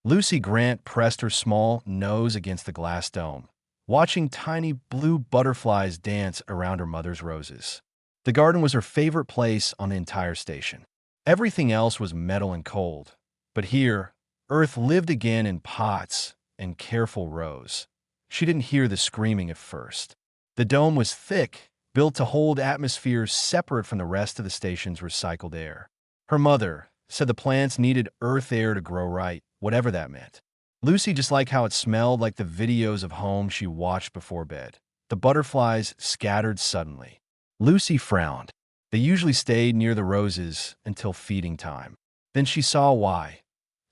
Lucy Grant pressed her small nose against the glass dome, watching tiny blue butterflies dance around her mother's roses. The garden was her favorite place on the entire station. Everything else was metal and cold, but here, Earth lived again in pots and careful rows. She didn't hear the screaming at first. The dome was thick, built to hold atmospheres separate from the rest of the station's recycled air. Her mother said the plants needed Earth air to grow right, whatever that meant. Lucy just liked how it smelled like the videos of home she watched before bed. The butterflies scattered suddenly. Lucy frowned. They usually stayed near the roses until feeding time. Then she saw why.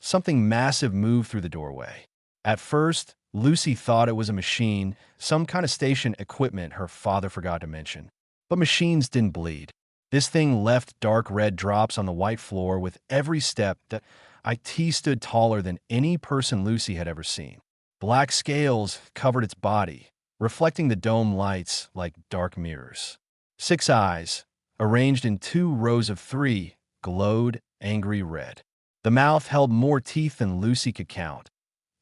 Something massive moved through the doorway. At first, Lucy thought it was a machine, some kind of station equipment her father forgot to mention. But machines didn't bleed. This thing left dark red drops on the white floor with every step that IT stood taller than any person Lucy had ever seen. Black scales covered its body, reflecting the dome lights like dark mirrors. 6 eyes, arranged in 2 rows of 3, glowed angry red. The mouth held more teeth than Lucy could count,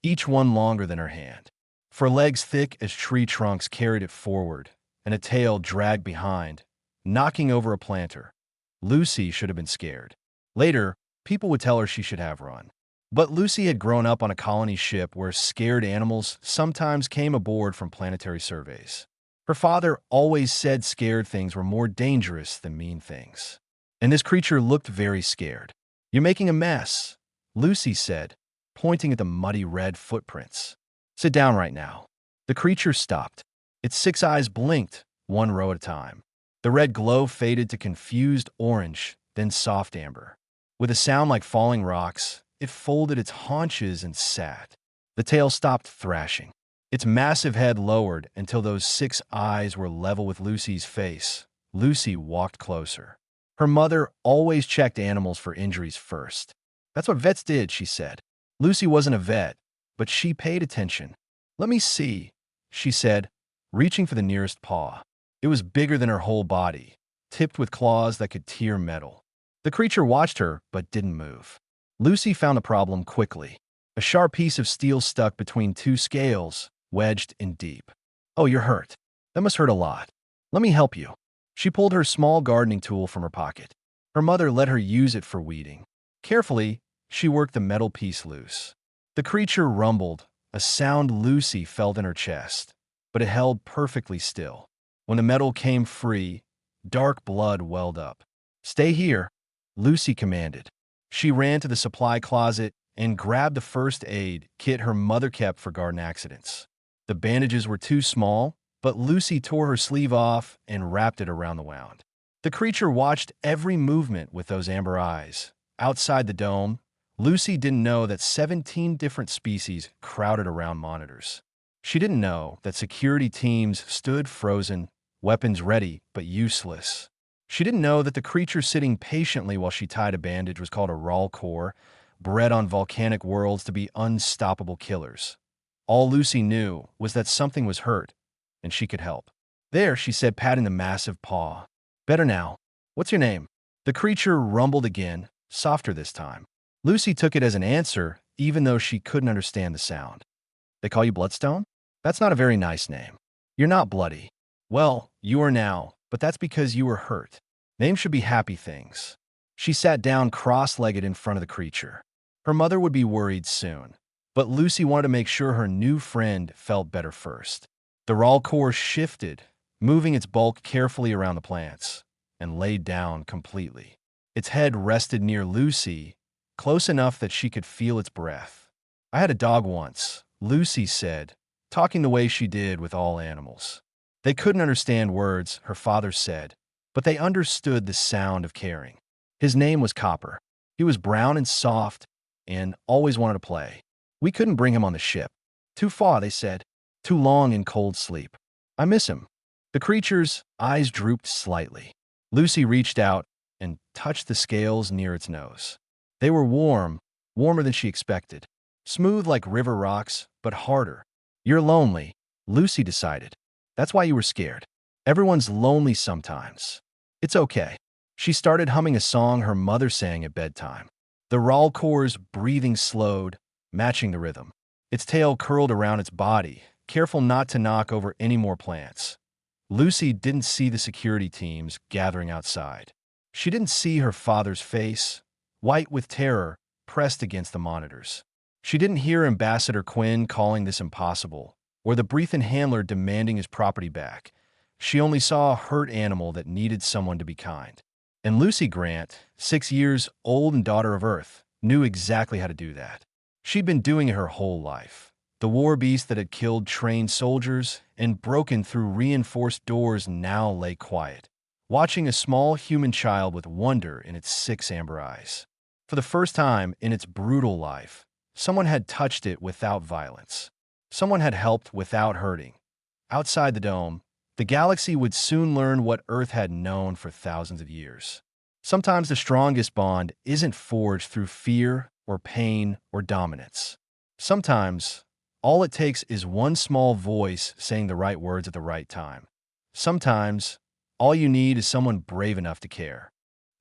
each one longer than her hand. For legs thick as tree trunks carried it forward, and a tail dragged behind, knocking over a planter. Lucy should have been scared. Later, people would tell her she should have run. But Lucy had grown up on a colony ship where scared animals sometimes came aboard from planetary surveys. Her father always said scared things were more dangerous than mean things. And this creature looked very scared. "You're making a mess," Lucy said, pointing at the muddy red footprints. "Sit down right now." The creature stopped. Its 6 eyes blinked, 1 row at a time. The red glow faded to confused orange, then soft amber. With a sound like falling rocks, it folded its haunches and sat. The tail stopped thrashing. Its massive head lowered until those 6 eyes were level with Lucy's face. Lucy walked closer. Her mother always checked animals for injuries first. "That's what vets did," she said. Lucy wasn't a vet, but she paid attention. "Let me see," she said, reaching for the nearest paw. It was bigger than her whole body, tipped with claws that could tear metal. The creature watched her, but didn't move. Lucy found the problem quickly. A sharp piece of steel stuck between 2 scales, wedged in deep. "Oh, you're hurt. That must hurt a lot. Let me help you." She pulled her small gardening tool from her pocket. Her mother let her use it for weeding. Carefully, she worked the metal piece loose. The creature rumbled, a sound Lucy felt in her chest, but it held perfectly still. When the metal came free, dark blood welled up. "Stay here," Lucy commanded. She ran to the supply closet and grabbed the first aid kit her mother kept for garden accidents. The bandages were too small, but Lucy tore her sleeve off and wrapped it around the wound. The creature watched every movement with those amber eyes. Outside the dome, Lucy didn't know that 17 different species crowded around monitors. She didn't know that security teams stood frozen, weapons ready but useless. She didn't know that the creature sitting patiently while she tied a bandage was called a raw core, bred on volcanic worlds to be unstoppable killers. All Lucy knew was that something was hurt, and she could help. "There," she said, patting the massive paw. "Better now. What's your name?" The creature rumbled again, softer this time. Lucy took it as an answer, even though she couldn't understand the sound. "They call you Bloodstone? That's not a very nice name. You're not bloody." "Well, you are now, but that's because you were hurt. Names should be happy things." She sat down cross-legged in front of the creature. Her mother would be worried soon, but Lucy wanted to make sure her new friend felt better first. The raw core shifted, moving its bulk carefully around the plants, and laid down completely. Its head rested near Lucy, close enough that she could feel its breath. "I had a dog once," Lucy said, talking the way she did with all animals. They couldn't understand words, her father said, but they understood the sound of caring. His name was Copper. He was brown and soft and always wanted to play. We couldn't bring him on the ship. Too far, they said. Too long in cold sleep. I miss him. The creature's eyes drooped slightly. Lucy reached out and touched the scales near its nose. They were warm, warmer than she expected. Smooth like river rocks, but harder. You're lonely, Lucy decided. That's why you were scared. Everyone's lonely sometimes. It's okay. She started humming a song her mother sang at bedtime. The raw core's breathing slowed, matching the rhythm. Its tail curled around its body, careful not to knock over any more plants. Lucy didn't see the security teams gathering outside. She didn't see her father's face, white with terror, pressed against the monitors. She didn't hear Ambassador Quinn calling this impossible, or the Breathen handler demanding his property back. She only saw a hurt animal that needed someone to be kind. And Lucy Grant, 6 years old and daughter of Earth, knew exactly how to do that. She'd been doing it her whole life. The Warbeast that had killed trained soldiers and broken through reinforced doors now lay quiet, watching a small human child with wonder in its 6 amber eyes. For the first time in its brutal life, someone had touched it without violence. Someone had helped without hurting. Outside the dome, the galaxy would soon learn what Earth had known for thousands of years. Sometimes the strongest bond isn't forged through fear or pain or dominance. Sometimes, all it takes is one small voice saying the right words at the right time. Sometimes, all you need is someone brave enough to care.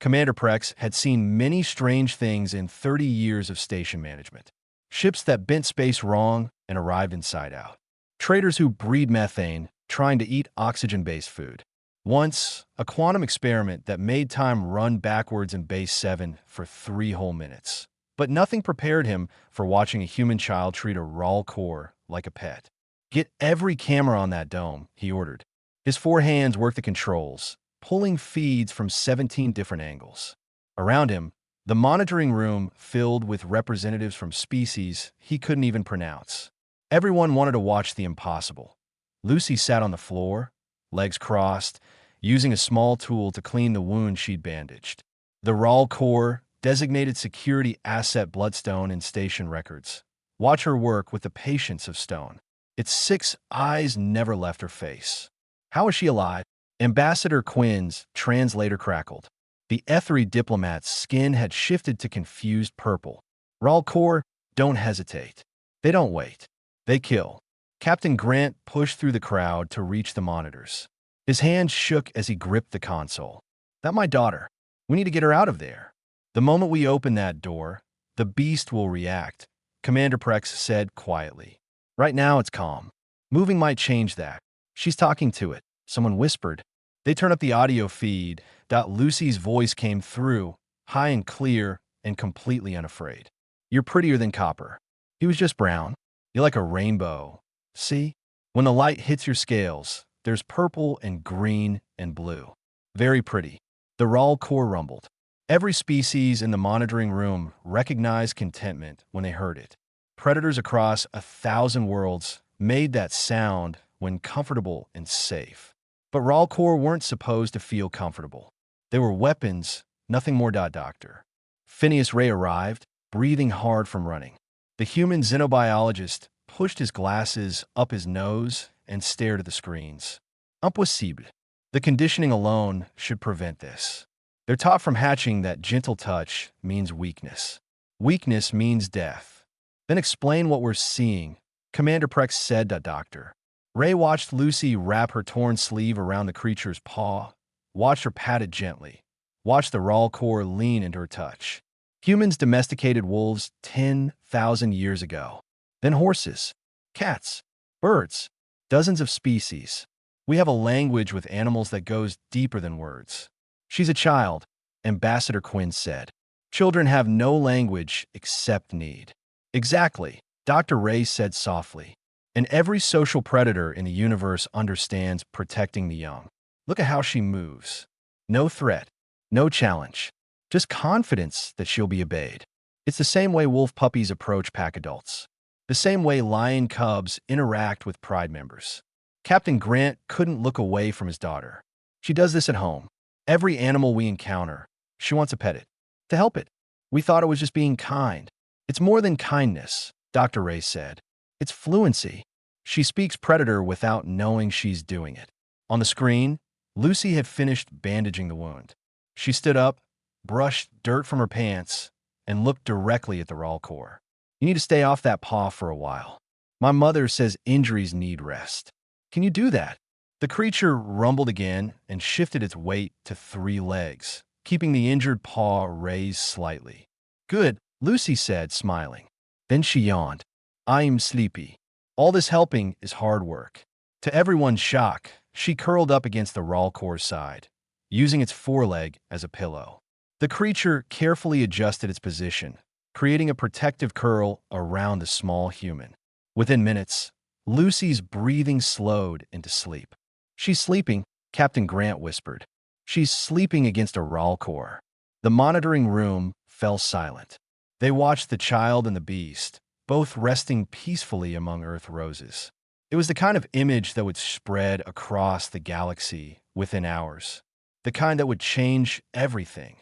Commander Prex had seen many strange things in 30 years of station management. Ships that bent space wrong and arrived inside out. Traders who breed methane trying to eat oxygen-based food. Once, a quantum experiment that made time run backwards in Base 7 for 3 whole minutes. But nothing prepared him for watching a human child treat a raw core like a pet. "Get every camera on that dome," he ordered. His 4 hands worked the controls, pulling feeds from 17 different angles. Around him, the monitoring room filled with representatives from species he couldn't even pronounce. Everyone wanted to watch the impossible. Lucy sat on the floor, legs crossed, using a small tool to clean the wound she'd bandaged. The raw core designated security asset bloodstone in station records. Watch her work with the patience of stone. Its 6 eyes never left her face. How is she alive? Ambassador Quinn's translator crackled. The ethery diplomat's skin had shifted to confused purple. Raw core don't hesitate. They don't wait. They kill. Captain Grant pushed through the crowd to reach the monitors. His hand shook as he gripped the console. "That's my daughter. We need to get her out of there. The moment we open that door, the beast will react," Commander Prex said quietly. "Right now it's calm. Moving might change that." "She's talking to it," someone whispered. They turned up the audio feed. Lucy's voice came through, high and clear and completely unafraid. "You're prettier than Copper. He was just brown. You're like a rainbow. See? When the light hits your scales, there's purple and green and blue. Very pretty." The raw core rumbled. Every species in the monitoring room recognized contentment when they heard it. Predators across 1,000 worlds made that sound when comfortable and safe. But raw core weren't supposed to feel comfortable. They were weapons, nothing more. Doctor Phineas Ray arrived, breathing hard from running. The human xenobiologist pushed his glasses up his nose and stared at the screens. Impossible. The conditioning alone should prevent this. They're taught from hatching that gentle touch means weakness. Weakness means death. Then explain what we're seeing, Commander Prex said. Doctor Ray watched Lucy wrap her torn sleeve around the creature's paw, watched her pat it gently, watched the raw core lean into her touch. Humans domesticated wolves 10,000 years ago. Then horses, cats, birds, dozens of species. We have a language with animals that goes deeper than words. "She's a child," Ambassador Quinn said. "Children have no language except need." "Exactly," Dr. Ray said softly. "And every social predator in the universe understands protecting the young. Look at how she moves. No threat, no challenge, just confidence that she'll be obeyed. It's the same way wolf puppies approach pack adults. The same way lion cubs interact with pride members." Captain Grant couldn't look away from his daughter. "She does this at home. Every animal we encounter, she wants to pet it, to help it. We thought it was just being kind." "It's more than kindness," Dr. Ray said. "It's fluency. She speaks predator without knowing she's doing it." On the screen, Lucy had finished bandaging the wound. She stood up, brushed dirt from her pants, and looked directly at the raw core. "You need to stay off that paw for a while. My mother says injuries need rest. Can you do that?" The creature rumbled again and shifted its weight to 3 legs, keeping the injured paw raised slightly. "Good," Lucy said, smiling. Then she yawned. "I am sleepy. All this helping is hard work." To everyone's shock, she curled up against the Ralcor's side, using its foreleg as a pillow. The creature carefully adjusted its position, creating a protective curl around the small human. Within minutes, Lucy's breathing slowed into sleep. "She's sleeping," Captain Grant whispered. "She's sleeping against a Ralcor." The monitoring room fell silent. They watched the child and the beast, both resting peacefully among Earth roses. It was the kind of image that would spread across the galaxy within hours, the kind that would change everything.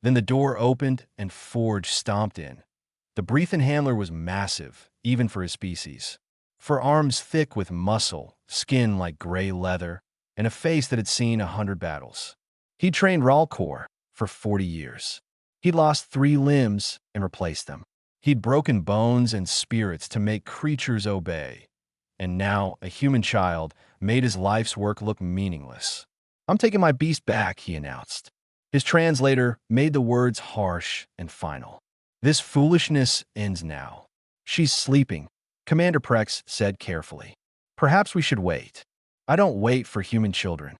Then the door opened and Forge stomped in. The Breathen handler was massive, even for his species. For arms thick with muscle, skin like gray leather, and a face that had seen 100 battles. He trained Ralcor for 40 years. He'd lost 3 limbs and replaced them. He'd broken bones and spirits to make creatures obey. And now, a human child made his life's work look meaningless. "I'm taking my beast back," he announced. His translator made the words harsh and final. "This foolishness ends now." "She's sleeping," Commander Prex said carefully. "Perhaps we should wait." "I don't wait for human children."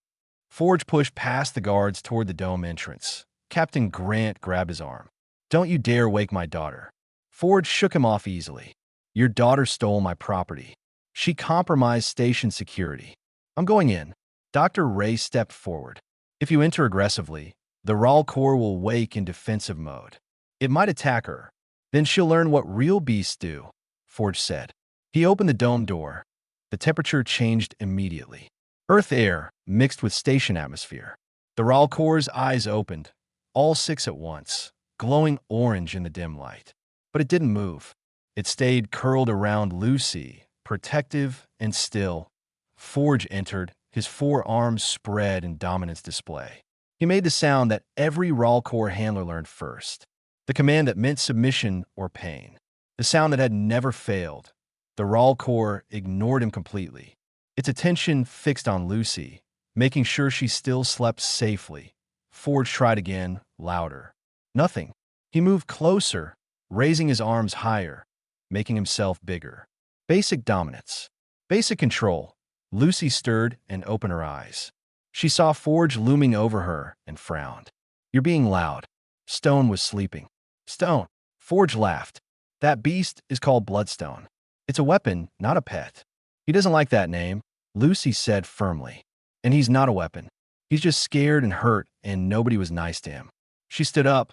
Forge pushed past the guards toward the dome entrance. Captain Grant grabbed his arm. "Don't you dare wake my daughter." Forge shook him off easily. "Your daughter stole my property. She compromised station security. I'm going in." Dr. Ray stepped forward. "If you enter aggressively, the Ralcor will wake in defensive mode. It might attack her. Then she'll learn what real beasts do," Forge said. He opened the dome door. The temperature changed immediately. Earth air mixed with station atmosphere. The Ralcor's eyes opened, all 6 at once, glowing orange in the dim light. But it didn't move. It stayed curled around Lucy, protective and still. Forge entered, his 4 arms spread in dominance display. He made the sound that every Ralcor handler learned first. The command that meant submission or pain. The sound that had never failed. The Ralcor ignored him completely, its attention fixed on Lucy, making sure she still slept safely. Forge tried again, louder. Nothing. He moved closer, raising his arms higher, making himself bigger. Basic dominance. Basic control. Lucy stirred and opened her eyes. She saw Forge looming over her and frowned. "You're being loud." Stone was sleeping. "Stone." Forge laughed. "That beast is called Bloodstone. It's a weapon, not a pet." "He doesn't like that name," Lucy said firmly. "And he's not a weapon. He's just scared and hurt, and nobody was nice to him." She stood up,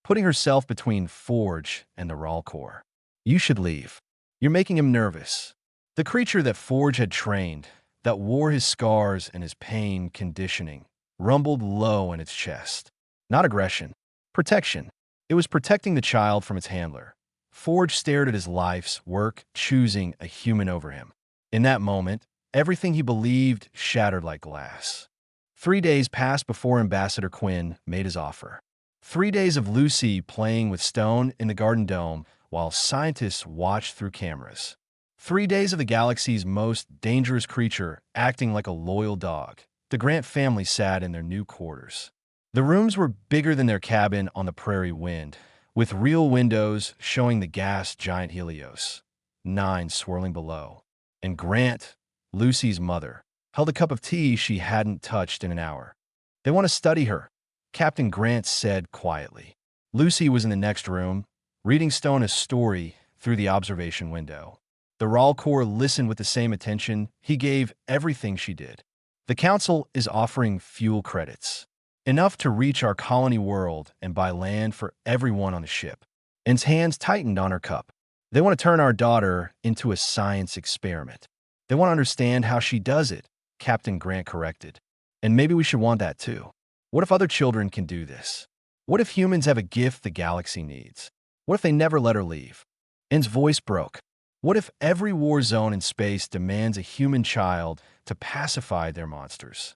putting herself between Forge and the Ralcor. "You should leave. You're making him nervous." The creature that Forge had trained, that wore his scars and his pain conditioning, rumbled low in its chest. Not aggression. Protection. It was protecting the child from its handler. Forge stared at his life's work, choosing a human over him. In that moment, everything he believed shattered like glass. 3 days passed before Ambassador Quinn made his offer. 3 days of Lucy playing with Stone in the Garden Dome while scientists watched through cameras. 3 days of the galaxy's most dangerous creature acting like a loyal dog. The Grant family sat in their new quarters. The rooms were bigger than their cabin on the prairie wind, with real windows showing the gas giant Helios, 9 swirling below. And Grant, Lucy's mother, held a cup of tea she hadn't touched in an hour. "They want to study her," Captain Grant said quietly. Lucy was in the next room, reading Stone a story through the observation window. The Ralcor listened with the same attention he gave everything she did. "The Council is offering fuel credits. Enough to reach our colony world and buy land for everyone on the ship." Anne's hands tightened on her cup. "They want to turn our daughter into a science experiment. They want to understand how she does it," Captain Grant corrected. "And maybe we should want that too. What if other children can do this? What if humans have a gift the galaxy needs? What if they never let her leave?" Anne's voice broke. "What if every war zone in space demands a human child to pacify their monsters?"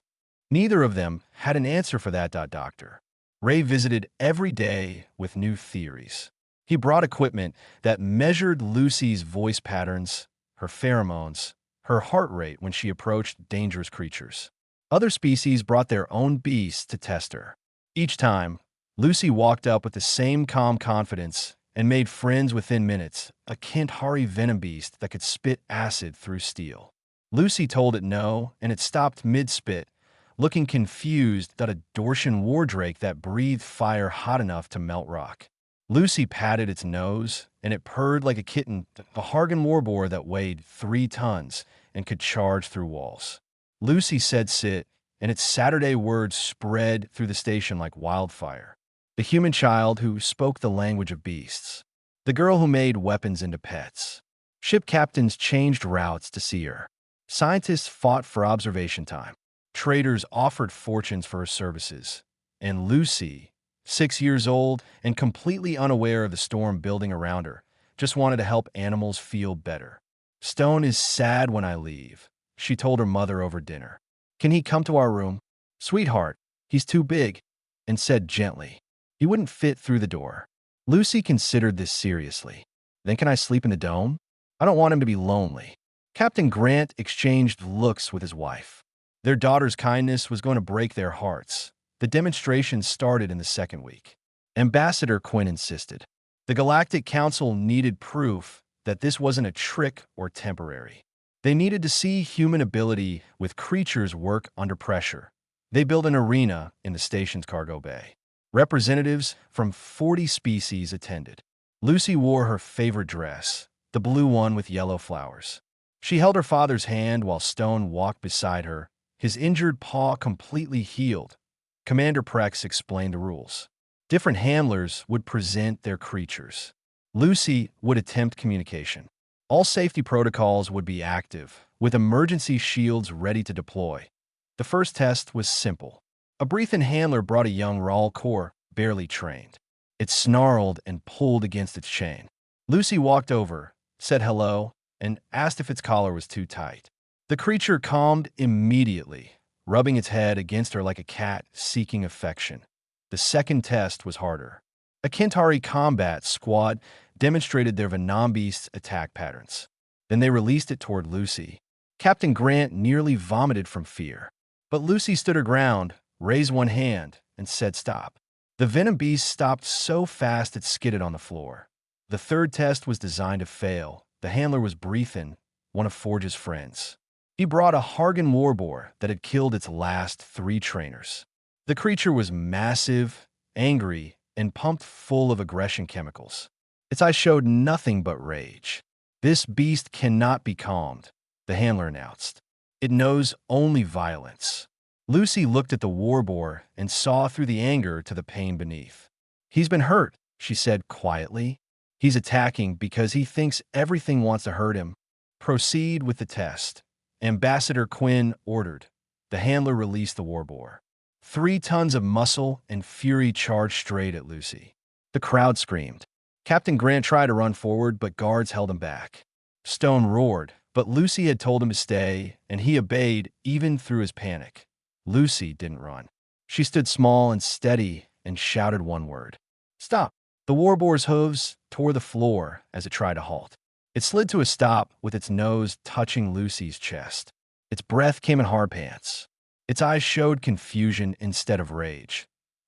Neither of them had an answer for that. Dr. Ray visited every day with new theories. He brought equipment that measured Lucy's voice patterns, her pheromones, her heart rate when she approached dangerous creatures. Other species brought their own beasts to test her. Each time, Lucy walked up with the same calm confidence and made friends within minutes, a Kintari venom beast that could spit acid through steel. Lucy told it no, and it stopped mid-spit, looking confused at a Dortian war drake that breathed fire hot enough to melt rock. Lucy patted its nose, and it purred like a kitten, a Hargan warboar that weighed 3 tons and could charge through walls. Lucy said sit, and its Saturday words spread through the station like wildfire. The human child who spoke the language of beasts. The girl who made weapons into pets. Ship captains changed routes to see her. Scientists fought for observation time. Traders offered fortunes for her services. And Lucy, 6 years old and completely unaware of the storm building around her, just wanted to help animals feel better. Stone is sad when I leave, she told her mother over dinner. Can he come to our room? Sweetheart, he's too big, and said gently. He wouldn't fit through the door. Lucy considered this seriously. Then can I sleep in the dome? I don't want him to be lonely. Captain Grant exchanged looks with his wife. Their daughter's kindness was going to break their hearts. The demonstration started in the second week. Ambassador Quinn insisted. The Galactic Council needed proof that this wasn't a trick or temporary. They needed to see human ability with creatures work under pressure. They built an arena in the station's cargo bay. Representatives from 40 species attended. Lucy wore her favorite dress, the blue one with yellow flowers. She held her father's hand while Stone walked beside her, his injured paw completely healed. Commander Prex explained the rules. Different handlers would present their creatures. Lucy would attempt communication. All safety protocols would be active, with emergency shields ready to deploy. The first test was simple. A Breathen handler brought a young Raal core, barely trained. It snarled and pulled against its chain. Lucy walked over, said hello, and asked if its collar was too tight. The creature calmed immediately, rubbing its head against her like a cat seeking affection. The second test was harder. A Kintari combat squad demonstrated their Venombeast's attack patterns. Then they released it toward Lucy. Captain Grant nearly vomited from fear. But Lucy stood her ground, raised one hand, and said stop. The Venom Beast stopped so fast it skidded on the floor. The third test was designed to fail. The handler was Breathen, one of Forge's friends. He brought a Hargan warboar that had killed its last 3 trainers. The creature was massive, angry, and pumped full of aggression chemicals. Its eyes showed nothing but rage. This beast cannot be calmed, the handler announced. It knows only violence. Lucy looked at the warboar and saw through the anger to the pain beneath. He's been hurt, she said quietly. He's attacking because he thinks everything wants to hurt him. Proceed with the test. Ambassador Quinn ordered. The handler released the warboar. 3 tons of muscle and fury charged straight at Lucy. The crowd screamed. Captain Grant tried to run forward, but guards held him back. Stone roared, but Lucy had told him to stay, and he obeyed even through his panic. Lucy didn't run. She stood small and steady and shouted one word. Stop! The warboar's hooves tore the floor as it tried to halt. It slid to a stop with its nose touching Lucy's chest. Its breath came in hard pants. Its eyes showed confusion instead of rage.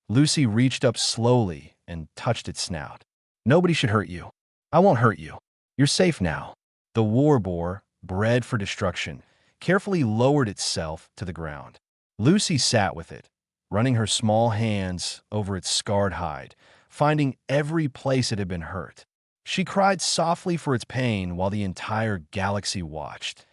Lucy reached up slowly and touched its snout. Nobody should hurt you. I won't hurt you. You're safe now. The warboar, bred for destruction, carefully lowered itself to the ground. Lucy sat with it, running her small hands over its scarred hide, finding every place it had been hurt. She cried softly for its pain while the entire galaxy watched.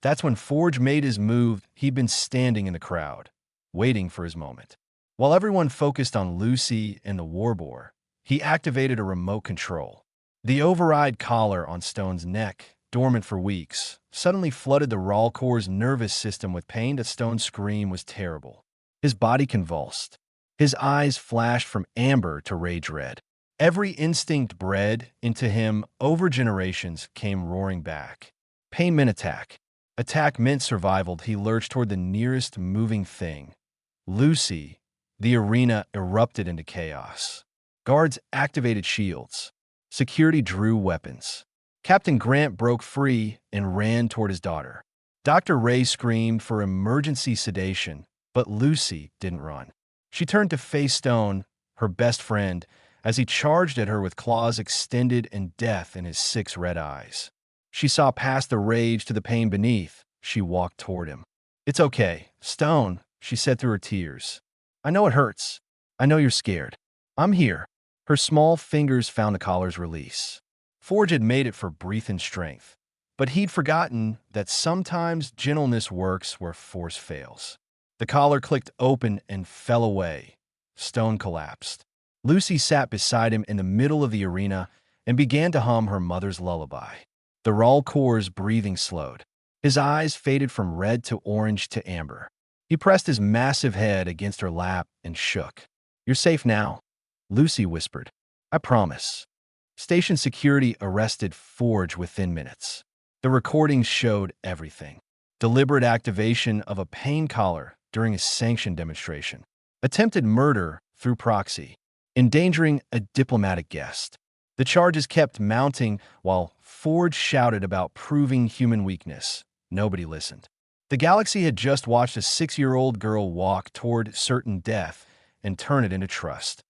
That's when Forge made his move. He'd been standing in the crowd, waiting for his moment. While everyone focused on Lucy and the warboar, he activated a remote control. The override collar on Stone's neck, dormant for weeks, suddenly flooded the Raal Core's nervous system with pain. That Stone's scream was terrible. His body convulsed. His eyes flashed from amber to rage red. Every instinct bred into him over generations came roaring back. Pain meant attack. Attack meant survival. He lurched toward the nearest moving thing. Lucy. The arena erupted into chaos. Guards activated shields. Security drew weapons. Captain Grant broke free and ran toward his daughter. Dr. Ray screamed for emergency sedation, but Lucy didn't run. She turned to face Stone, her best friend, as he charged at her with claws extended and death in his 6 red eyes. She saw past the rage to the pain beneath. She walked toward him. "It's okay, Stone," she said through her tears. "I know it hurts. I know you're scared. I'm here." Her small fingers found the collar's release. Forge had made it for breath and strength, but he'd forgotten that sometimes gentleness works where force fails. The collar clicked open and fell away. Stone collapsed. Lucy sat beside him in the middle of the arena and began to hum her mother's lullaby. The Ralcor's breathing slowed. His eyes faded from red to orange to amber. He pressed his massive head against her lap and shook. "You're safe now," Lucy whispered. "I promise." Station security arrested Forge within minutes. The recordings showed everything. Deliberate activation of a pain collar during a sanctioned demonstration. Attempted murder through proxy. Endangering a diplomatic guest. The charges kept mounting while Forge shouted about proving human weakness. Nobody listened. The galaxy had just watched a 6-year-old girl walk toward certain death and turn it into trust.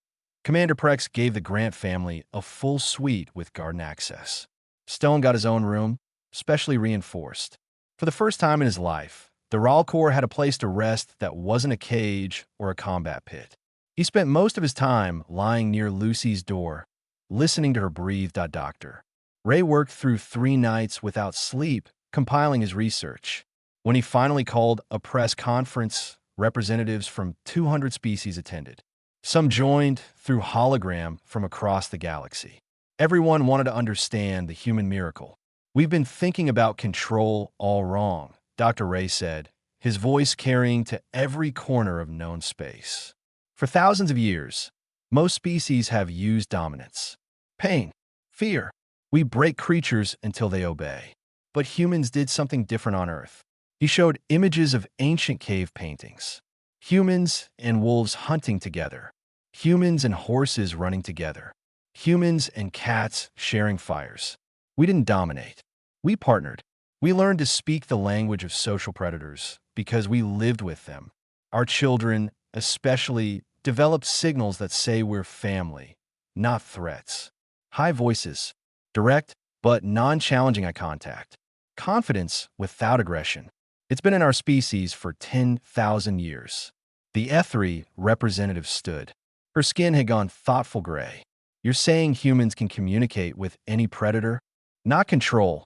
Commander Prex gave the Grant family a full suite with garden access. Stone got his own room, specially reinforced. For the first time in his life, the Ralcor had a place to rest that wasn't a cage or a combat pit. He spent most of his time lying near Lucy's door, listening to her breathe. Doctor Ray worked through 3 nights without sleep, compiling his research. When he finally called a press conference, representatives from 200 species attended. Some joined through hologram from across the galaxy. Everyone wanted to understand the human miracle. "We've been thinking about control all wrong," Dr. Ray said, his voice carrying to every corner of known space. "For thousands of years, most species have used dominance. Pain, fear. We break creatures until they obey. But humans did something different on Earth." He showed images of ancient cave paintings. Humans and wolves hunting together. Humans and horses running together. Humans and cats sharing fires. We didn't dominate. We partnered. We learned to speak the language of social predators because we lived with them. Our children, especially, developed signals that say we're family, not threats. High voices, direct but non-challenging eye contact. Confidence without aggression. It's been in our species for 10,000 years. The E3 representative stood. Her skin had gone thoughtful gray. "You're saying humans can communicate with any predator? Not control,"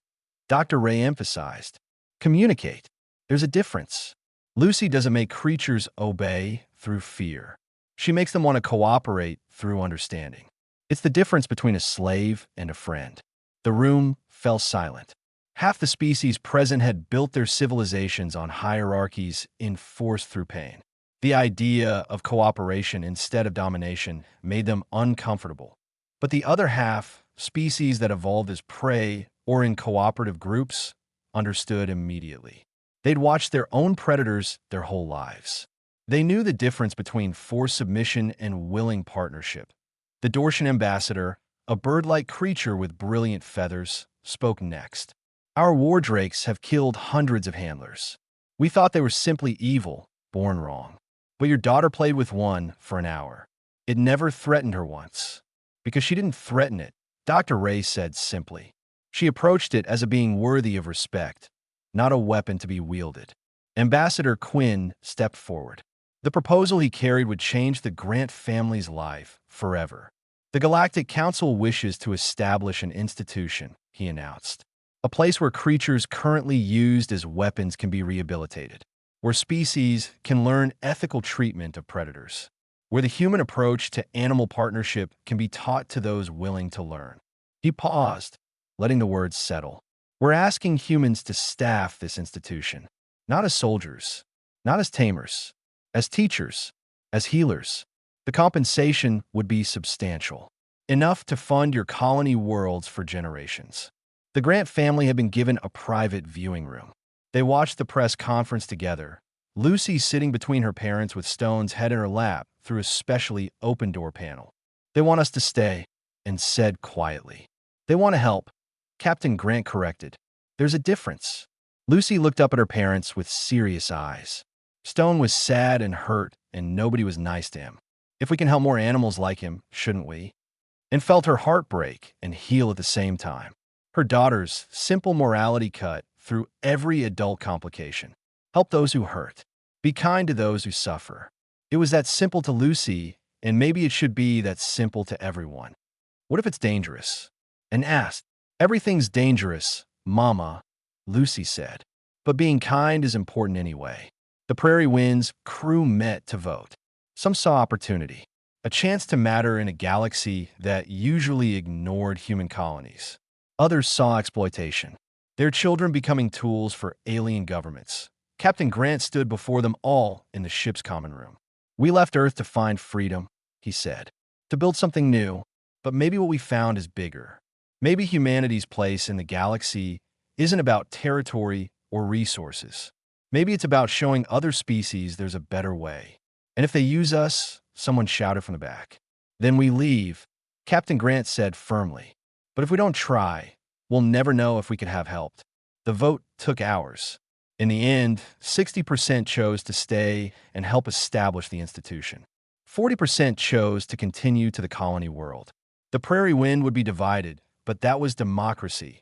Dr. Ray emphasized. "Communicate. There's a difference. Lucy doesn't make creatures obey through fear. She makes them want to cooperate through understanding. It's the difference between a slave and a friend." The room fell silent. Half the species present had built their civilizations on hierarchies enforced through pain. The idea of cooperation instead of domination made them uncomfortable. But the other half, species that evolved as prey or in cooperative groups, understood immediately. They'd watched their own predators their whole lives. They knew the difference between forced submission and willing partnership. The Dortian ambassador, a bird-like creature with brilliant feathers, spoke next. "Our war drakes have killed hundreds of handlers. We thought they were simply evil, born wrong. But your daughter played with one for an hour. It never threatened her once. Because she didn't threaten it," Dr. Ray said simply. "She approached it as a being worthy of respect, not a weapon to be wielded." Ambassador Quinn stepped forward. The proposal he carried would change the Grant family's life forever. "The Galactic Council wishes to establish an institution," he announced. "A place where creatures currently used as weapons can be rehabilitated. Where species can learn ethical treatment of predators. Where the human approach to animal partnership can be taught to those willing to learn." He paused, letting the words settle. "We're asking humans to staff this institution. Not as soldiers, not as tamers, as teachers, as healers. The compensation would be substantial. Enough to fund your colony worlds for generations." The Grant family had been given a private viewing room. They watched the press conference together, Lucy sitting between her parents with Stone's head in her lap through a specially open-door panel. "They want us to stay," and said quietly. "They want to help," Captain Grant corrected. "There's a difference." Lucy looked up at her parents with serious eyes. Stone was sad and hurt, and nobody was nice to him. "If we can help more animals like him, shouldn't we?" and felt her heart break and heal at the same time. Her daughter's simple morality cut through every adult complication. Help those who hurt. Be kind to those who suffer. It was that simple to Lucy, and maybe it should be that simple to everyone. What if it's dangerous? And asked. Everything's dangerous, Mama, Lucy said. But being kind is important anyway. The Prairie Wind's crew met to vote. Some saw opportunity, a chance to matter in a galaxy that usually ignored human colonies. Others saw exploitation, their children becoming tools for alien governments. Captain Grant stood before them all in the ship's common room. We left Earth to find freedom, he said, to build something new, but maybe what we found is bigger. Maybe humanity's place in the galaxy isn't about territory or resources. Maybe it's about showing other species there's a better way. And if they use us, someone shouted from the back. Then we leave, Captain Grant said firmly. But if we don't try, we'll never know if we could have helped. The vote took hours. In the end, 60% chose to stay and help establish the institution. 40% chose to continue to the colony world. The Prairie Wind would be divided, but that was democracy.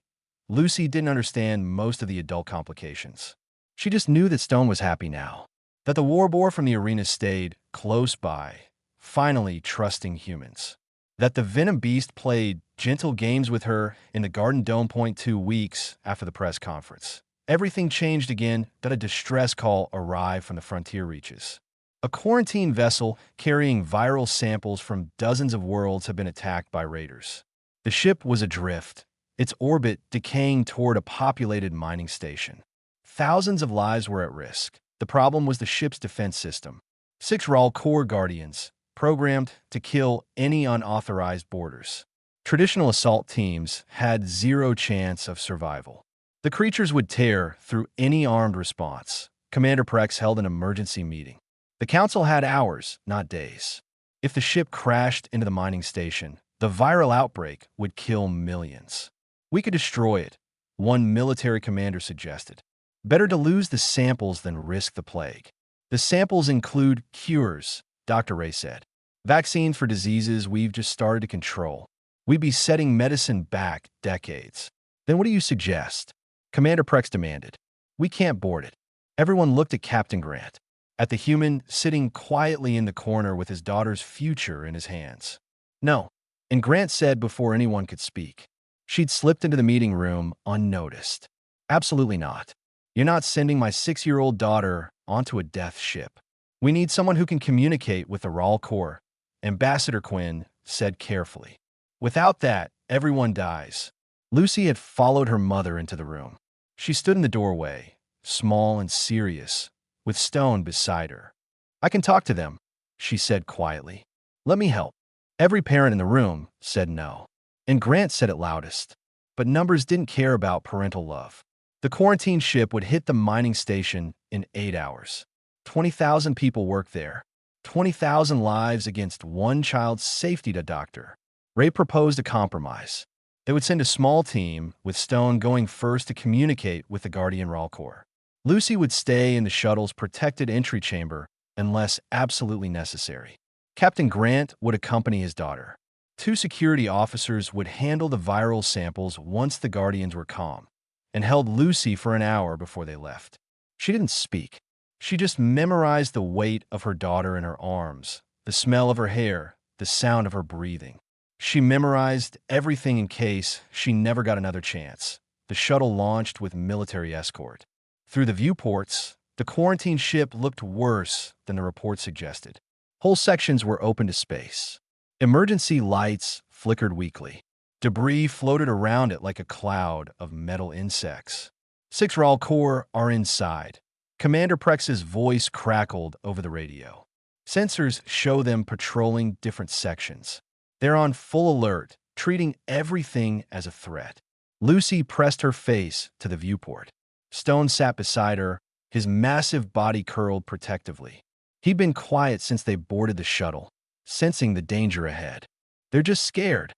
Lucy didn't understand most of the adult complications. She just knew that Stone was happy now, that the warboar from the arena stayed close by, finally trusting humans, that the Venom Beast played gentle games with her in the Garden Dome. 2 weeks after the press conference. Everything changed again that a distress call arrived from the frontier reaches. A quarantine vessel carrying viral samples from dozens of worlds had been attacked by raiders. The ship was adrift, its orbit decaying toward a populated mining station. Thousands of lives were at risk. The problem was the ship's defense system. 6 Raw Core Guardians, programmed to kill any unauthorized boarders. Traditional assault teams had zero chance of survival. The creatures would tear through any armed response. Commander Prex held an emergency meeting. The council had hours, not days. If the ship crashed into the mining station, the viral outbreak would kill millions. We could destroy it, one military commander suggested. Better to lose the samples than risk the plague. The samples include cures, Dr. Ray said. Vaccines for diseases we've just started to control. We'd be setting medicine back decades. Then what do you suggest? Commander Prex demanded. We can't board it. Everyone looked at Captain Grant, at the human sitting quietly in the corner with his daughter's future in his hands. No, and Grant said before anyone could speak. She'd slipped into the meeting room unnoticed. Absolutely not. You're not sending my 6-year-old daughter onto a death ship. We need someone who can communicate with the Raw Corps, Ambassador Quinn said carefully. Without that, everyone dies. Lucy had followed her mother into the room. She stood in the doorway, small and serious, with Stone beside her. I can talk to them, she said quietly. Let me help. Every parent in the room said no. And Grant said it loudest. But numbers didn't care about parental love. The quarantine ship would hit the mining station in 8 hours. 20,000 people worked there. 20,000 lives against one child's safety to doctor. Ray proposed a compromise. They would send a small team, with Stone going first to communicate with the Guardian Raw Corps. Lucy would stay in the shuttle's protected entry chamber unless absolutely necessary. Captain Grant would accompany his daughter. 2 security officers would handle the viral samples once the Guardians were calm, and held Lucy for an hour before they left. She didn't speak. She just memorized the weight of her daughter in her arms, the smell of her hair, the sound of her breathing. She memorized everything in case she never got another chance. The shuttle launched with military escort. Through the viewports, the quarantine ship looked worse than the report suggested. Whole sections were open to space. Emergency lights flickered weakly. Debris floated around it like a cloud of metal insects. 6 Raw Corps are inside. Commander Prex's voice crackled over the radio. Sensors show them patrolling different sections. They're on full alert, treating everything as a threat. Lucy pressed her face to the viewport. Stone sat beside her, his massive body curled protectively. He'd been quiet since they boarded the shuttle, sensing the danger ahead. They're just scared,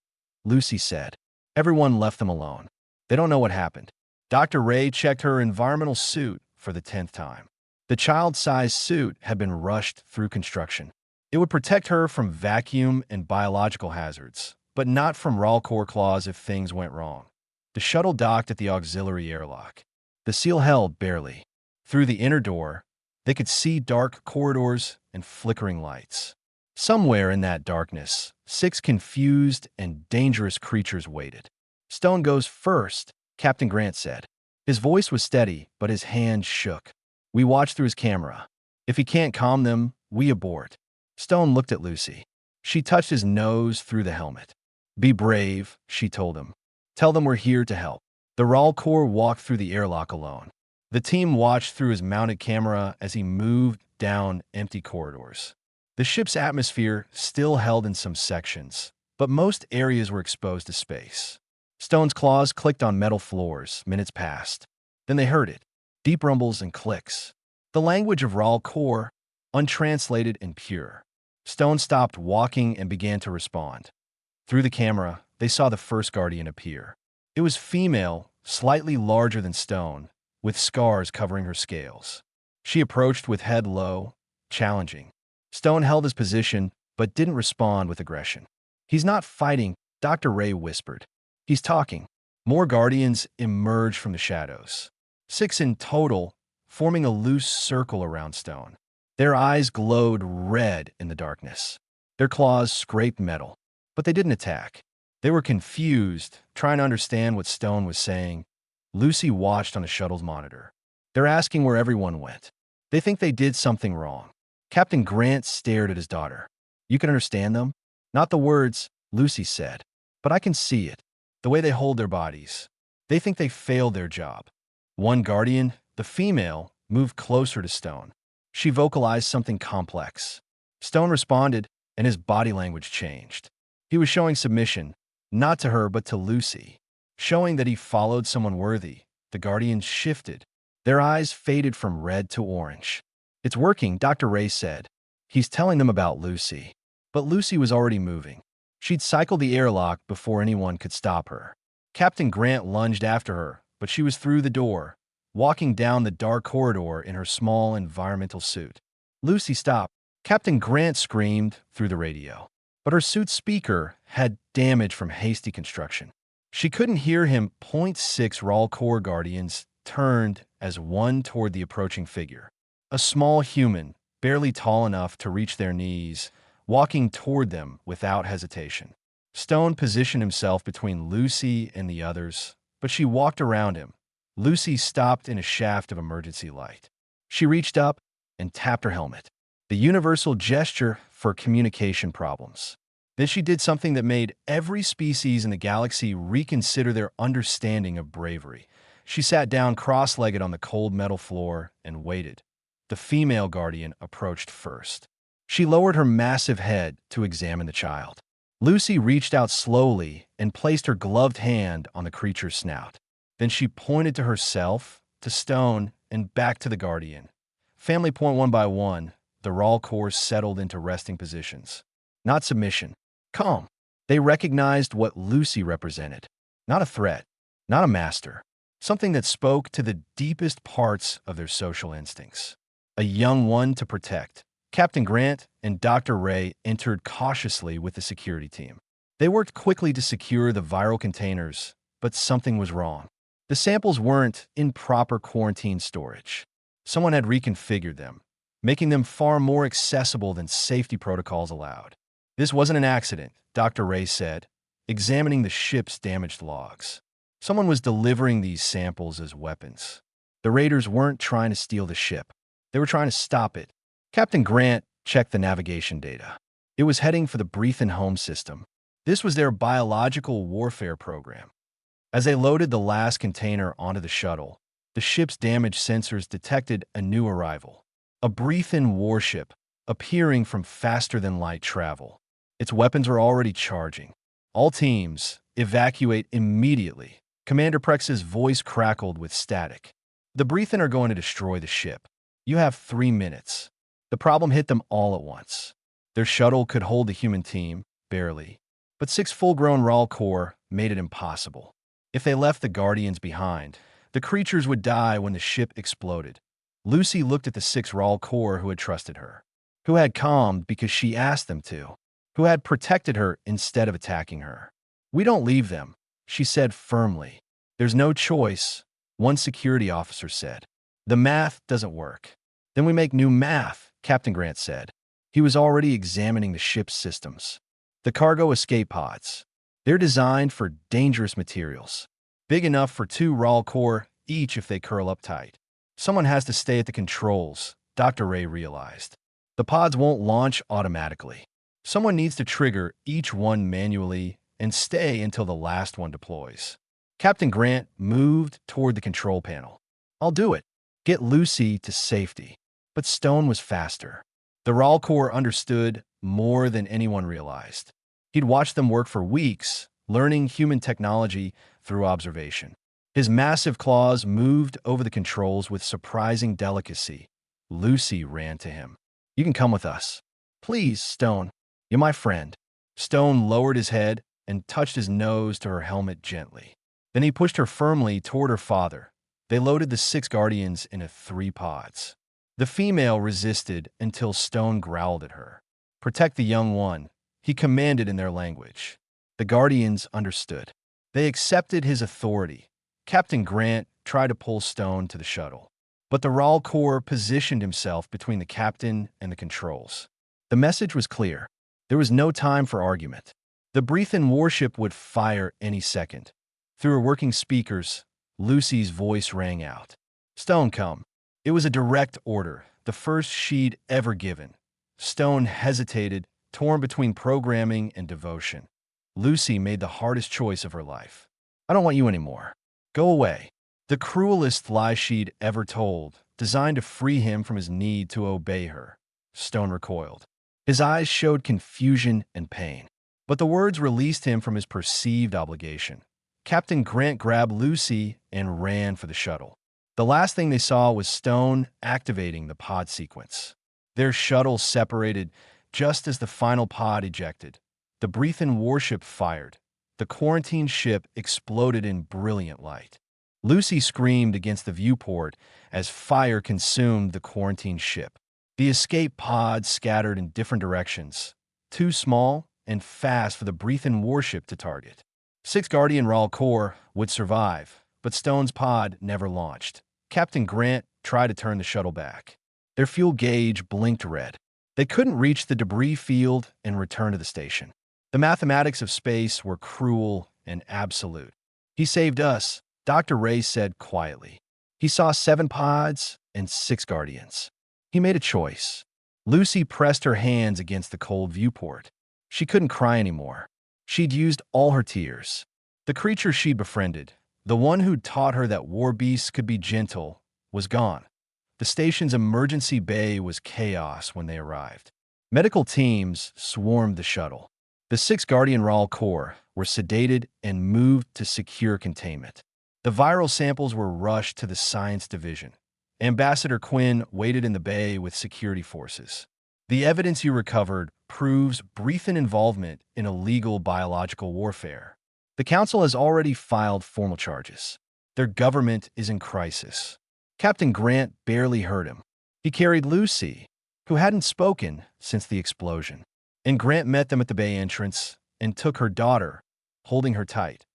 Lucy said. Everyone left them alone. They don't know what happened. Dr. Ray checked her environmental suit for the 10th time. The child-sized suit had been rushed through construction. It would protect her from vacuum and biological hazards, but not from raw core claws if things went wrong. The shuttle docked at the auxiliary airlock. The seal held barely. Through the inner door, they could see dark corridors and flickering lights. Somewhere in that darkness, 6 confused and dangerous creatures waited. "Stone goes first," Captain Grant said. His voice was steady, but his hands shook. "We watch through his camera. If he can't calm them, we abort." Stone looked at Lucy. She touched his nose through the helmet. "Be brave," she told him. "Tell them we're here to help." The Raw Corps walked through the airlock alone. The team watched through his mounted camera as he moved down empty corridors. The ship's atmosphere still held in some sections, but most areas were exposed to space. Stone's claws clicked on metal floors. Minutes passed. Then they heard it. Deep rumbles and clicks. The language of Raw Corps, untranslated and pure. Stone stopped walking and began to respond. Through the camera, they saw the first Guardian appear. It was female, slightly larger than Stone, with scars covering her scales. She approached with head low, challenging. Stone held his position, but didn't respond with aggression. "He's not fighting," Dr. Ray whispered. "He's talking." More Guardians emerged from the shadows. 6 in total, forming a loose circle around Stone. Their eyes glowed red in the darkness. Their claws scraped metal, but they didn't attack. They were confused, trying to understand what Stone was saying. Lucy watched on the shuttle's monitor. "They're asking where everyone went. They think they did something wrong." Captain Grant stared at his daughter. "You can understand them?" "Not the words," Lucy said, "but I can see it. The way they hold their bodies. They think they failed their job." One Guardian, the female, moved closer to Stone. She vocalized something complex. Stone responded, and his body language changed. He was showing submission, not to her but to Lucy, showing that he followed someone worthy. The Guardians shifted. Their eyes faded from red to orange. "It's working," Dr. Ray said. "He's telling them about Lucy." But Lucy was already moving. She'd cycled the airlock before anyone could stop her. Captain Grant lunged after her, but she was through the door, walking down the dark corridor in her small environmental suit. "Lucy, stop!" Captain Grant screamed through the radio. But her suit's speaker had damage from hasty construction. She couldn't hear him. .6 Raw Corps Guardians turned as one toward the approaching figure. A small human, barely tall enough to reach their knees, walking toward them without hesitation. Stone positioned himself between Lucy and the others, but she walked around him. Lucy stopped in a shaft of emergency light. She reached up and tapped her helmet. The universal gesture for communication problems. Then she did something that made every species in the galaxy reconsider their understanding of bravery. She sat down cross-legged on the cold metal floor and waited. The female Guardian approached first. She lowered her massive head to examine the child. Lucy reached out slowly and placed her gloved hand on the creature's snout. Then she pointed to herself, to Stone, and back to the Guardian. Family point one by one, the Raw Corps settled into resting positions. Not submission. Calm. They recognized what Lucy represented. Not a threat. Not a master. Something that spoke to the deepest parts of their social instincts. A young one to protect. Captain Grant and Dr. Ray entered cautiously with the security team. They worked quickly to secure the viral containers, but something was wrong. The samples weren't in proper quarantine storage. Someone had reconfigured them, making them far more accessible than safety protocols allowed. "This wasn't an accident," Dr. Ray said, examining the ship's damaged logs. "Someone was delivering these samples as weapons. The raiders weren't trying to steal the ship. They were trying to stop it." Captain Grant checked the navigation data. It was heading for the Breathen Home system. This was their biological warfare program. As they loaded the last container onto the shuttle, the ship's damaged sensors detected a new arrival. A Breathen warship, appearing from faster-than-light travel. Its weapons were already charging. "All teams, evacuate immediately." Commander Prex's voice crackled with static. "The Breathen are going to destroy the ship. You have 3 minutes." The problem hit them all at once. Their shuttle could hold the human team, barely, but 6 full-grown Raw Corps made it impossible. If they left the Guardians behind, the creatures would die when the ship exploded. Lucy looked at the 6 Raw Corps who had trusted her, who had calmed because she asked them to. who had protected her instead of attacking her. "We don't leave them," she said firmly. "There's no choice," one security officer said. "The math doesn't work." "Then we make new math," Captain Grant said. He was already examining the ship's systems. "The cargo escape pods. They're designed for dangerous materials. Big enough for 2 raw core each if they curl up tight. Someone has to stay at the controls," Dr. Ray realized. "The pods won't launch automatically. Someone needs to trigger each one manually and stay until the last one deploys." Captain Grant moved toward the control panel. "I'll do it. Get Lucy to safety." But Stone was faster. The Raw Corps understood more than anyone realized. He'd watched them work for weeks, learning human technology through observation. His massive claws moved over the controls with surprising delicacy. Lucy ran to him. "You can come with us." "Please, Stone. You're my friend." Stone lowered his head and touched his nose to her helmet gently. Then he pushed her firmly toward her father. They loaded the 6 Guardians into 3 pods. The female resisted until Stone growled at her. "Protect the young one," he commanded in their language. The Guardians understood. They accepted his authority. Captain Grant tried to pull Stone to the shuttle, but the Raw Corps positioned himself between the captain and the controls. The message was clear. There was no time for argument. The Breathen warship would fire any second. Through her working speakers, Lucy's voice rang out. "Stone, come." It was a direct order, the first she'd ever given. Stone hesitated, torn between programming and devotion. Lucy made the hardest choice of her life. "I don't want you anymore. Go away." The cruelest lie she'd ever told, designed to free him from his need to obey her. Stone recoiled. His eyes showed confusion and pain. But the words released him from his perceived obligation. Captain Grant grabbed Lucy and ran for the shuttle. The last thing they saw was Stone activating the pod sequence. Their shuttle separated just as the final pod ejected. The Breathen warship fired. The quarantine ship exploded in brilliant light. Lucy screamed against the viewport as fire consumed the quarantine ship. The escape pods scattered in different directions, too small and fast for the Breathen warship to target. 6 Guardian Raw Corps would survive, but Stone's pod never launched. Captain Grant tried to turn the shuttle back. Their fuel gauge blinked red. They couldn't reach the debris field and return to the station. The mathematics of space were cruel and absolute. "He saved us," Dr. Ray said quietly. He saw 7 pods and 6 Guardians. He made a choice. Lucy pressed her hands against the cold viewport. She couldn't cry anymore. She'd used all her tears. The creature she'd befriended, the one who'd taught her that Warbeast could be gentle, was gone. The station's emergency bay was chaos when they arrived. Medical teams swarmed the shuttle. The 6 Guardian Raw Corps were sedated and moved to secure containment. The viral samples were rushed to the science division. Ambassador Quinn waited in the bay with security forces. "The evidence you recovered proves Breathen involvement in illegal biological warfare. The Council has already filed formal charges. Their government is in crisis." Captain Grant barely heard him. He carried Lucy, who hadn't spoken since the explosion, and Grant met them at the bay entrance and took her daughter, holding her tight.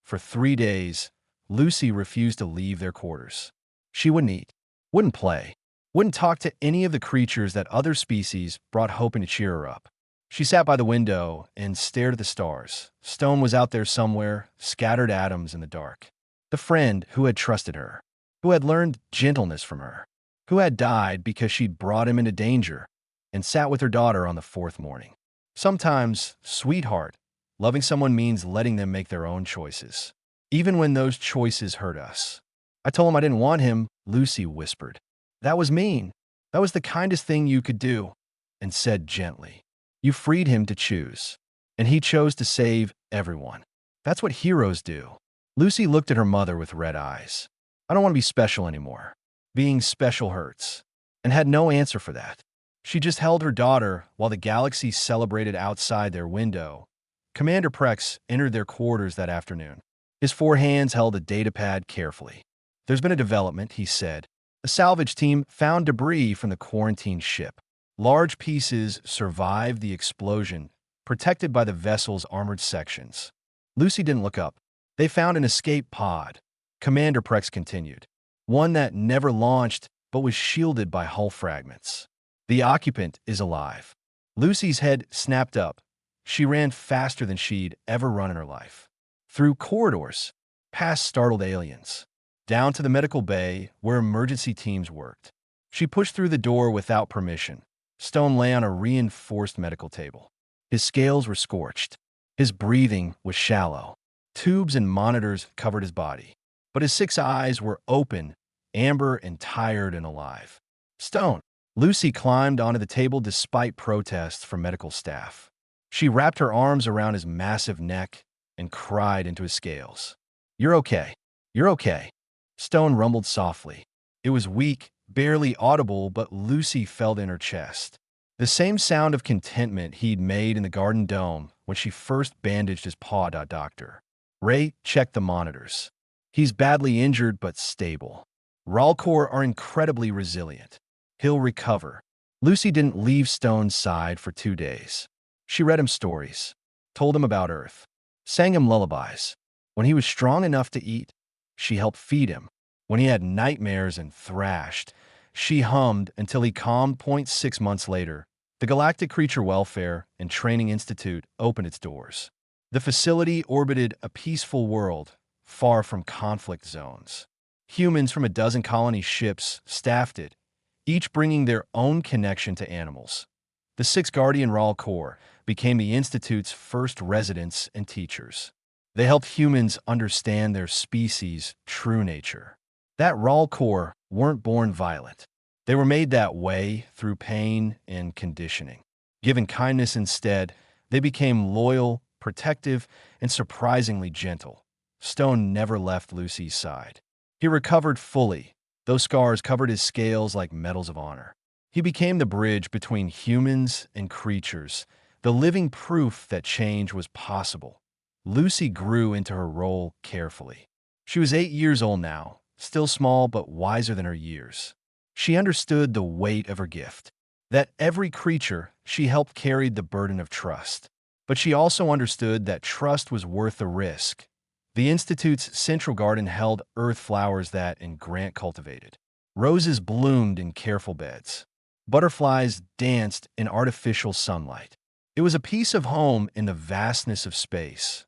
For 3 days, Lucy refused to leave their quarters. She wouldn't eat, wouldn't play, wouldn't talk to any of the creatures that other species brought hoping to cheer her up. She sat by the window and stared at the stars. Stone was out there somewhere, scattered atoms in the dark. The friend who had trusted her, who had learned gentleness from her, who had died because she'd brought him into danger, and sat with her daughter on the 4th morning. Sometimes, sweetheart, loving someone means letting them make their own choices, even when those choices hurt us. "I told him I didn't want him," Lucy whispered. "That was mean. That was the kindest thing you could do," and said gently, "You freed him to choose, and he chose to save everyone. That's what heroes do." Lucy looked at her mother with red eyes. "I don't want to be special anymore. Being special hurts," and had no answer for that. She just held her daughter while the galaxy celebrated outside their window. Commander Prex entered their quarters that afternoon. His 4 hands held a datapad carefully. "There's been a development," he said. "A salvage team found debris from the quarantine ship. Large pieces survived the explosion, protected by the vessel's armored sections. Lucy didn't look up. They found an escape pod, Commander Prex continued. One that never launched but was shielded by hull fragments. The occupant is alive. Lucy's head snapped up. She ran faster than she'd ever run in her life. Through corridors, past startled aliens, down to the medical bay where emergency teams worked. She pushed through the door without permission. Stone lay on a reinforced medical table. His scales were scorched. His breathing was shallow. Tubes and monitors covered his body. But his 6 eyes were open, amber and tired and alive. Stone. Lucy climbed onto the table despite protests from medical staff. She wrapped her arms around his massive neck and cried into his scales. "You're okay. You're okay." Stone rumbled softly. It was weak, barely audible, but Lucy felt in her chest. The same sound of contentment he'd made in the garden dome when she first bandaged his paw. Doctor Ray checked the monitors. "He's badly injured but stable. Ralcor are incredibly resilient. He'll recover." Lucy didn't leave Stone's side for 2 days. She read him stories, told him about Earth, sang him lullabies. When he was strong enough to eat, she helped feed him. When he had nightmares and thrashed, she hummed until he calmed. 6 months later, the Galactic Creature Welfare and Training Institute opened its doors. The facility orbited a peaceful world, far from conflict zones. Humans from a dozen colony ships staffed it, each bringing their own connection to animals. The 6 Guardian Raal Corps became the Institute's first residents and teachers. They helped humans understand their species' true nature. That Raal Corps weren't born violent. They were made that way through pain and conditioning. Given kindness instead, they became loyal, protective, and surprisingly gentle. Stone never left Lucy's side. He recovered fully. Those scars covered his scales like medals of honor. He became the bridge between humans and creatures, the living proof that change was possible. Lucy grew into her role carefully. She was 8 years old now, still small but wiser than her years. She understood the weight of her gift, that every creature she helped carried the burden of trust. But she also understood that trust was worth the risk. The Institute's central garden held earth flowers that Grant cultivated. Roses bloomed in careful beds. Butterflies danced in artificial sunlight. It was a piece of home in the vastness of space.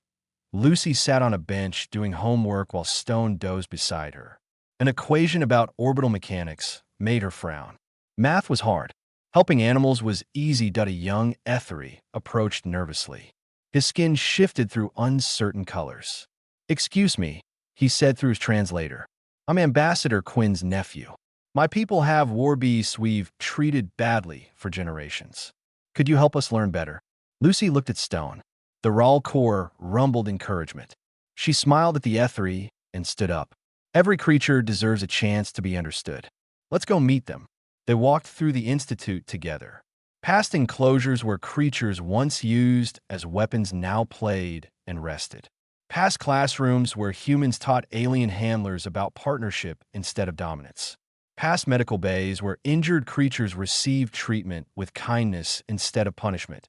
Lucy sat on a bench doing homework while Stone dozed beside her. An equation about orbital mechanics made her frown. Math was hard. Helping animals was easy. A young Ethery approached nervously. His skin shifted through uncertain colors. "Excuse me," he said through his translator. "I'm Ambassador Quinn's nephew. My people have warbeasts we've treated badly for generations. Could you help us learn better?" Lucy looked at Stone. The Raal Corps rumbled encouragement. She smiled at the Ethery and stood up. "Every creature deserves a chance to be understood. Let's go meet them." They walked through the Institute together. Past enclosures where creatures once used as weapons now played and rested. Past classrooms where humans taught alien handlers about partnership instead of dominance. Past medical bays where injured creatures received treatment with kindness instead of punishment.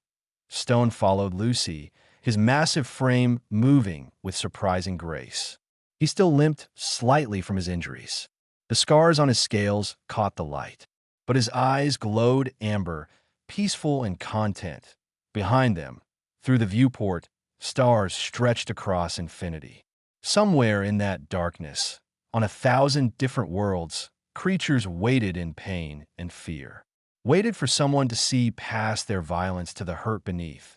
Stone followed Lucy, his massive frame moving with surprising grace. He still limped slightly from his injuries. The scars on his scales caught the light, but his eyes glowed amber, peaceful and content. Behind them, through the viewport, stars stretched across infinity. Somewhere in that darkness, on 1,000 different worlds, creatures waited in pain and fear. Waited for someone to see past their violence to the hurt beneath.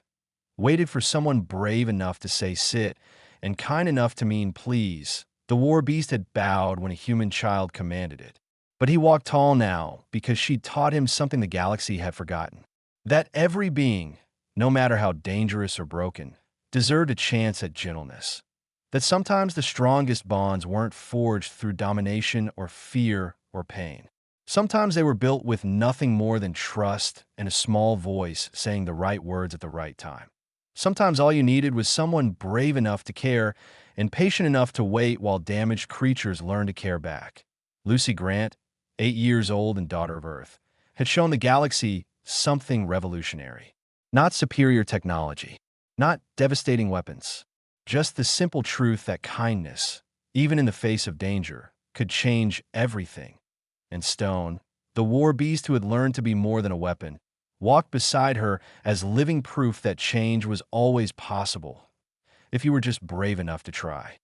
Waited for someone brave enough to say sit and kind enough to mean please. The Warbeast had bowed when a human child commanded it. But he walked tall now because she'd taught him something the galaxy had forgotten. That every being, no matter how dangerous or broken, deserved a chance at gentleness. That sometimes the strongest bonds weren't forged through domination or fear or pain. Sometimes they were built with nothing more than trust and a small voice saying the right words at the right time. Sometimes all you needed was someone brave enough to care and patient enough to wait while damaged creatures learned to care back. Lucy Grant, 8 years old and daughter of Earth, had shown the galaxy something revolutionary. Not superior technology, not devastating weapons, just the simple truth that kindness, even in the face of danger, could change everything. And Stone, the war beast who had learned to be more than a weapon, walked beside her as living proof that change was always possible, if you were just brave enough to try.